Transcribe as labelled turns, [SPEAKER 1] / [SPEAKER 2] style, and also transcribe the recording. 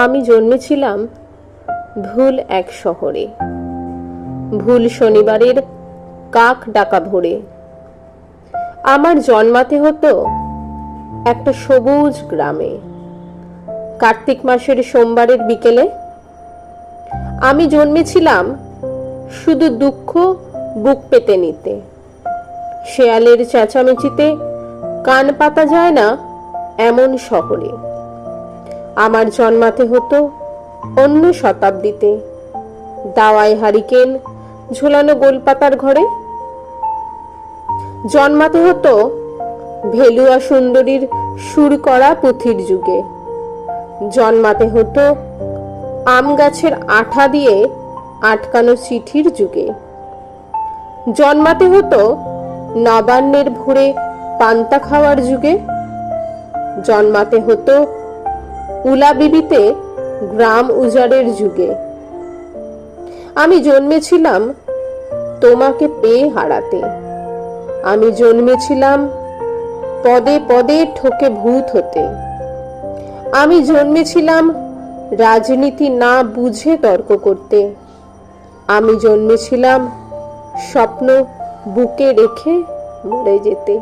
[SPEAKER 1] আমি জন্মেছিলাম ভুল এক শহরে, ভুল শনিবারের কাক ডাকা ভোরে। আমার জন্মাতে হতো একটা সবুজ গ্রামে, কার্তিক মাসের সোমবারের বিকেলে। আমি জন্মেছিলাম শুধু দুঃখ বুক পেতে নিতে। শেয়ালের চেঁচামেচিতে কান পাতা যায় না এমন শহরে। আমার জন্মাতে হতো অন্য শতাব্দীতে, দাওয়ায় হারিকেন ঝোলানো গোলপাতার ঘরে। জন্মাতে হতো ভেলুয়া সুন্দরীর সুর করা পুঁথির যুগে। জন্মাতে হতো আম গাছের আঠা দিয়ে আটকানো চিঠির যুগে। জন্মাতে হতো নবান্নের ভোরে পান্তা খাওয়ার যুগে। জন্মাতে হতো উলাবিবিতে গ্রাম উজাড়ের যুগে। আমি জন্মেছিলাম তোমাকে পেয়ে হারাতে। আমি জন্মেছিলাম পদে পদে ঠকে ভূত হতে। আমি জন্মেছিলাম রাজনীতি না বুঝে তর্ক করতে। আমি জন্মেছিলাম স্বপ্ন বুকে রেখে মরে যেতে।